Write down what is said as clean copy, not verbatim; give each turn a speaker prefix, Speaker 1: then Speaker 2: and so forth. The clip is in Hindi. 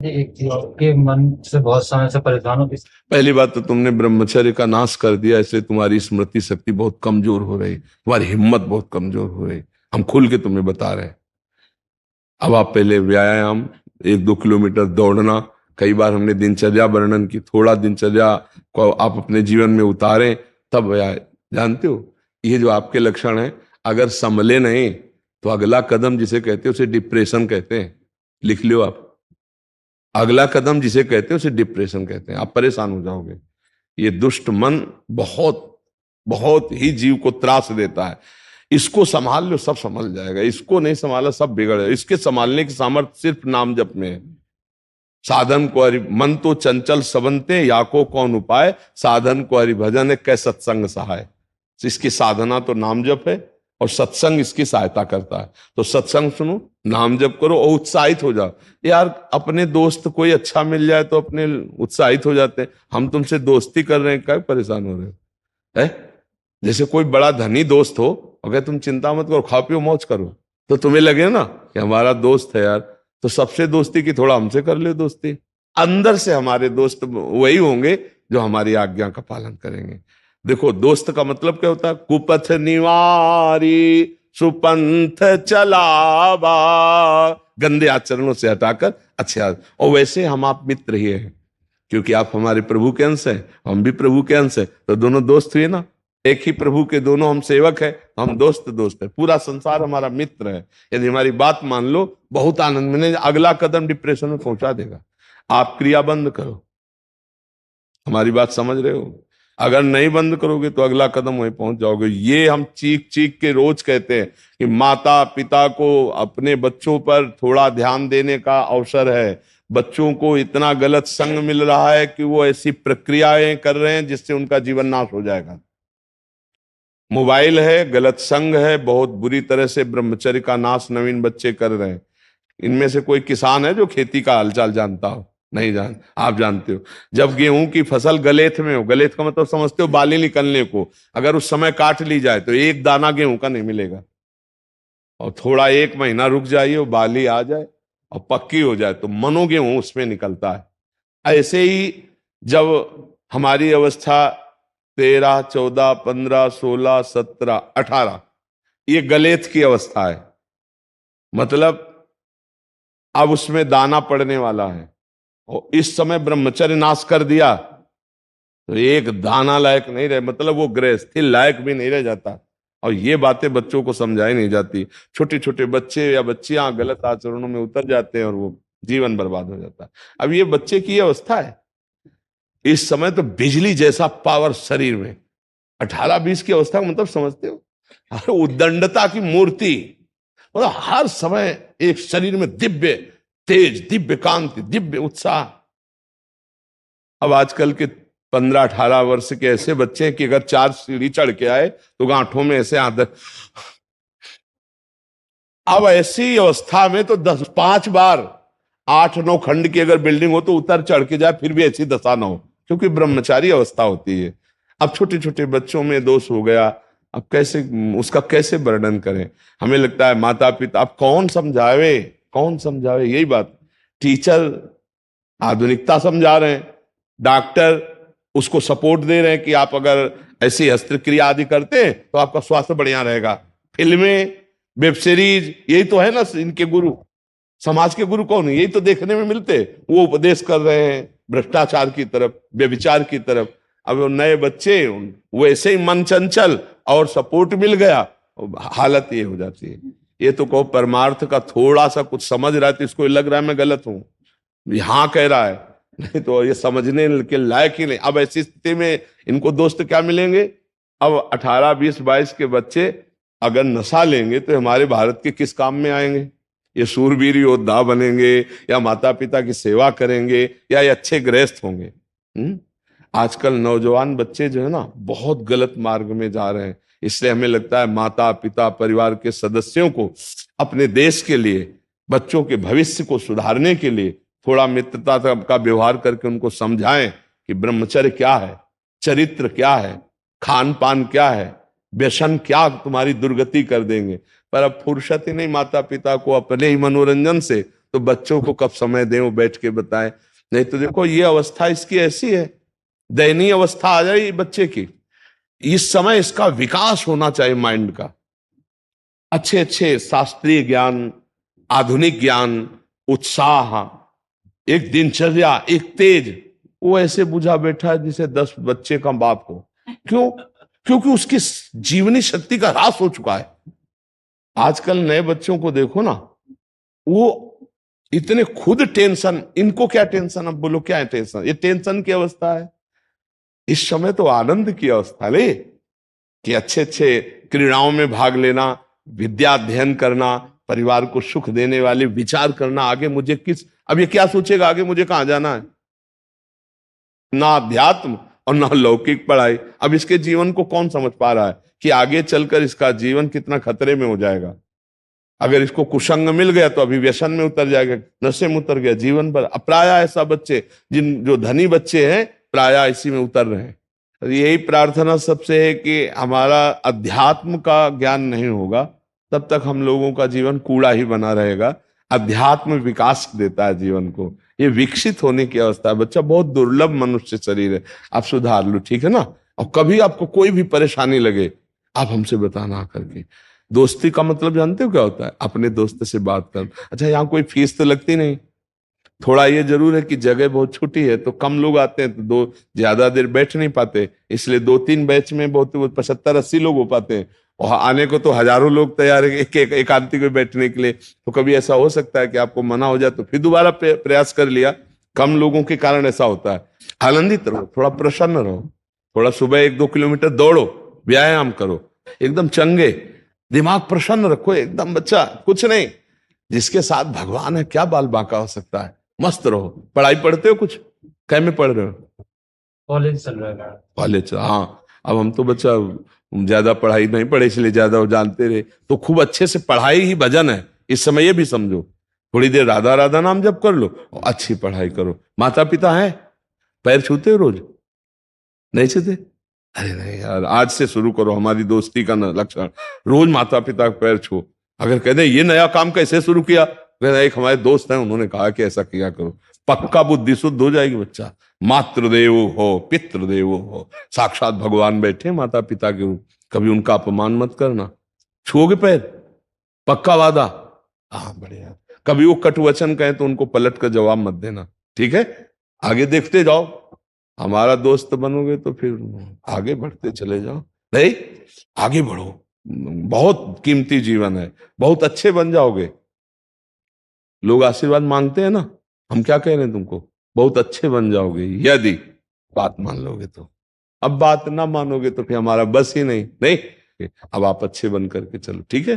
Speaker 1: एक के मन से बहुत समय से परेशान हो
Speaker 2: पहली बात तो तुमने ब्रह्मचर्य का नाश कर दिया, इसलिए तुम्हारी स्मृति शक्ति बहुत कमजोर हो रही, तुम्हारी हिम्मत बहुत कमजोर हो रही। हम खुल के तुम्हें बता रहे हैं। अब आप पहले व्यायाम, 1-2 किलोमीटर दौड़ना, कई बार हमने दिनचर्या वर्णन की, थोड़ा दिनचर्या को आप अपने जीवन में उतारें तब व्यायाम। जानते हो ये जो आपके लक्षण हैं, अगर संभले नहीं तो अगला कदम जिसे कहते हैं उसे डिप्रेशन कहते हैं। लिख लियो आप, अगला कदम जिसे कहते हैं उसे डिप्रेशन कहते हैं। आप परेशान हो जाओगे। ये दुष्ट मन बहुत बहुत ही जीव को त्रास देता है। इसको संभाल लो, सब संभल जाएगा। इसको नहीं संभाला सब बिगड़ जाएगा। इसके संभालने की सामर्थ्य सिर्फ नाम जप में है। साधन को हरि मन तो चंचल सबंते, या को कौन उपाय, साधन को हरि भजन है कै सत्संग सहाय। इसकी साधना तो नाम जप है और सत्संग इसकी सहायता करता है। तो सत्संग सुनो, नाम जप करो और उत्साहित हो जाओ। यार अपने दोस्त कोई अच्छा मिल जाए तो अपने उत्साहित हो जाते हैं। हम तुमसे दोस्ती कर रहे हैं, क्या परेशान हो रहे हो है? जैसे कोई बड़ा धनी दोस्त हो, अगर तुम चिंता मत करो, खाओ पियो मौज करो, तो तुम्हें लगे ना कि हमारा दोस्त है यार, तो सबसे दोस्ती की, थोड़ा हमसे कर ले दोस्ती। अंदर से हमारे दोस्त वही होंगे जो हमारी आज्ञा का पालन करेंगे। देखो दोस्त का मतलब क्या होता है? कुपथ निवारी सुपंथ चलावा, गंदे आचरणों से हटाकर अच्छे और वैसे हम आप मित्र ही हैं, क्योंकि आप हमारे प्रभु के अंश हैं, हम भी प्रभु के अंश हैं, तो दोनों दोस्त हुए ना। एक ही प्रभु के दोनों हम सेवक हैं, हम दोस्त दोस्त है। पूरा संसार हमारा मित्र है। यदि हमारी बात मान लो, बहुत आनंद मिले। अगला कदम डिप्रेशन में पहुंचा देगा। आप क्रिया बंद करो। हमारी बात समझ रहे हो? अगर नहीं बंद करोगे तो अगला कदम वहीं पहुंच जाओगे। ये हम चीख चीख के रोज कहते हैं कि माता पिता को अपने बच्चों पर थोड़ा ध्यान देने का अवसर है। बच्चों को इतना गलत संग मिल रहा है कि वो ऐसी प्रक्रियाएं कर रहे हैं जिससे उनका जीवन नाश हो जाएगा। मोबाइल है, गलत संग है, बहुत बुरी तरह से ब्रह्मचर्य का नाश नवीन बच्चे कर रहे हैं। इनमें से कोई किसान है जो खेती का हालचाल जानता हो? नहीं जान। आप जानते हो, जब गेहूं की फसल गलेथ में हो, गलेथ का मतलब समझते हो, बाली निकलने को, अगर उस समय काट ली जाए तो एक दाना गेहूं का नहीं मिलेगा। और थोड़ा 1 महीना रुक जाइए, वो बाली आ जाए और पक्की हो जाए तो मनो गेहूं उसमें निकलता है। ऐसे ही जब हमारी अवस्था 13, 14, 15, 16, 17, 18, ये गलेथ की अवस्था है, मतलब अब उसमें दाना पड़ने वाला है। और इस समय ब्रह्मचर्य नाश कर दिया तो एक दाना लायक नहीं रहे, मतलब वो गृहस्थी लायक भी नहीं रह जाता। और ये बातें बच्चों को समझाई नहीं जाती। छोटे छोटे बच्चे या बच्चियां गलत आचरणों में उतर जाते हैं और वो जीवन बर्बाद हो जाता है। अब ये बच्चे की ये अवस्था है। इस समय तो बिजली जैसा पावर शरीर में, 18-20 की अवस्था का मतलब समझते हो? उद्दंडता की मूर्ति, मतलब हर समय एक शरीर में दिव्य तेज, दिव्य कांति, दिव्य उत्साह। अब आजकल के 15-18 वर्ष के ऐसे बच्चे हैं कि अगर 4 सीढ़ी चढ़ के आए तो गांठों में ऐसे आदत। अब ऐसी अवस्था में तो 5 बार 8-9 खंड की अगर बिल्डिंग हो तो उतर चढ़ के जाए फिर भी ऐसी दशा ना हो, क्योंकि ब्रह्मचारी अवस्था होती है। अब छोटे छोटे बच्चों में दोष हो गया, अब कैसे उसका कैसे वर्णन करें? हमें लगता है माता पिता, अब कौन समझावे, कौन समझावे? यही बात। टीचर आधुनिकता समझा रहे हैं, डॉक्टर उसको सपोर्ट दे रहे हैं कि आप अगर ऐसी हस्तक्रिया आदि करते हैं तो आपका स्वास्थ्य बढ़िया रहेगा। फिल्में, वेब सीरीज, यही तो है ना इनके गुरु। समाज के गुरु कौन है? यही तो देखने में मिलते। वो उपदेश कर रहे हैं भ्रष्टाचार की तरफ, व्यभिचार की तरफ। अब वो नए बच्चे, वो ऐसे ही मन चंचल और सपोर्ट मिल गया, हालत ये हो जाती है। ये तो कहो परमार्थ का थोड़ा सा कुछ समझ रहा है तो इसको लग रहा है मैं गलत हूं, हाँ कह रहा है, नहीं तो ये समझने के लायक ही नहीं। अब ऐसी स्थिति में इनको दोस्त क्या मिलेंगे? अब 18, 20, 22 के बच्चे अगर नशा लेंगे तो हमारे भारत के किस काम में आएंगे? ये सूरवीर योद्धा बनेंगे या माता पिता की सेवा करेंगे या ये अच्छे गृहस्थ होंगे? आजकल नौजवान बच्चे जो है ना बहुत गलत मार्ग में जा रहे हैं। इसलिए हमें लगता है माता पिता परिवार के सदस्यों को अपने देश के लिए, बच्चों के भविष्य को सुधारने के लिए थोड़ा मित्रता का व्यवहार करके उनको समझाएं कि ब्रह्मचर्य क्या है, चरित्र क्या है, खान पान क्या है, व्यसन क्या तुम्हारी दुर्गति कर देंगे। पर अब फुर्सत ही नहीं माता पिता को अपने ही मनोरंजन से, तो बच्चों को कब समय दें वो बैठ के बताएं। नहीं तो देखो ये अवस्था इसकी ऐसी है, दयनीय अवस्था आ जाए बच्चे की। इस समय इसका विकास होना चाहिए माइंड का, अच्छे अच्छे शास्त्रीय ज्ञान, आधुनिक ज्ञान, उत्साह, एक दिनचर्या, एक तेज। वो ऐसे बुझा बैठा है जिसे 10 बच्चे का बाप हो। क्यों? क्योंकि उसकी जीवनी शक्ति का ह्रास हो चुका है। आजकल नए बच्चों को देखो ना, वो इतने खुद टेंशन, इनको क्या टेंशन, अब बोलो क्या है टेंशन, ये टेंशन की अवस्था है। इस समय तो आनंद की अवस्था ले कि अच्छे अच्छे क्रीड़ाओं में भाग लेना, विद्या अध्ययन करना, परिवार को सुख देने वाले विचार करना, आगे मुझे किस, अब ये क्या सोचेगा आगे मुझे कहां जाना है, ना अध्यात्म और ना लौकिक पढ़ाई। अब इसके जीवन को कौन समझ पा रहा है कि आगे चलकर इसका जीवन कितना खतरे में हो जाएगा। अगर इसको कुसंग मिल गया तो अभी व्यसन में उतर जाएगा, नशे में उतर गया, जीवन भर। प्राय ऐसा बच्चे, जो धनी बच्चे हैं, प्राय इसी में उतर रहे हैं। यही प्रार्थना सबसे है कि हमारा अध्यात्म का ज्ञान नहीं होगा तब तक हम लोगों का जीवन कूड़ा ही बना रहेगा। अध्यात्म विकास देता है जीवन को, ये विकसित होने की अवस्था है। बच्चा बहुत दुर्लभ मनुष्य शरीर है, आप सुधार लो, ठीक है ना। और कभी आपको कोई भी परेशानी लगे आप हमसे बताना करके। दोस्ती का मतलब जानते हो क्या होता है? अपने दोस्त से बात कर। अच्छा, यहाँ कोई फीस तो लगती नहीं, थोड़ा ये जरूर है कि जगह बहुत छोटी है तो कम लोग आते हैं, तो ज्यादा देर बैठ नहीं पाते, इसलिए 2-3 बैच में बहुत 75-80 लोग हो पाते हैं। और आने को तो हजारों लोग तैयार है एकांती को बैठने के लिए। तो कभी ऐसा हो सकता है कि आपको मना हो जाए तो फिर दोबारा प्रयास कर लिया। कम लोगों के कारण ऐसा होता है। आनंदित रहो, थोड़ा प्रसन्न रहो, थोड़ा सुबह 1-2 किलोमीटर दौड़ो, व्यायाम करो, एकदम चंगे, दिमाग प्रसन्न रखो एकदम। बच्चा कुछ नहीं, जिसके साथ भगवान है क्या बाल बांका हो सकता है। मस्त रहो। पढ़ाई पढ़ते हो कुछ? क्या में पढ़ रहे हो?
Speaker 1: कॉलेज चल रहा है।
Speaker 2: कॉलेज, हाँ। अब हम तो बच्चा ज्यादा पढ़ाई नहीं पढ़े इसलिए ज्यादा जानते रहे, तो खूब अच्छे से पढ़ाई ही भजन है इस समय। ये भी समझो, थोड़ी देर राधा राधा नाम जप कर लो और अच्छी पढ़ाई करो। माता पिता है, पैर छूते हो रोज? नहीं छूते? अरे नहीं यार, आज से शुरू करो। हमारी दोस्ती का लक्षण रोज माता पिता के पैर छू। अगर कहते ये नया काम कैसे शुरू किया, एक हमारे दोस्त हैं उन्होंने कहा कि ऐसा किया करो, पक्का बुद्धि शुद्ध हो जाएगी। बच्चा मातृदेव हो, पितृदेव हो, साक्षात भगवान बैठे माता पिता के रूप, कभी उनका अपमान मत करना। छुओगे पैर? पक्का वादा? हाँ बढ़िया। कभी वो कटुवचन कहें तो उनको पलट कर जवाब मत देना, ठीक है। आगे देखते जाओ, हमारा दोस्त बनोगे तो फिर आगे बढ़ते चले जाओ। नहीं, आगे बढ़ो, बहुत कीमती जीवन है, बहुत अच्छे बन जाओगे। लोग आशीर्वाद मांगते हैं ना, हम क्या कह रहे हैं तुमको, बहुत अच्छे बन जाओगे यदि बात मान लोगे तो। अब बात ना मानोगे तो फिर हमारा बस ही नहीं। नहीं, अब आप अच्छे बन करके चलो, ठीक है।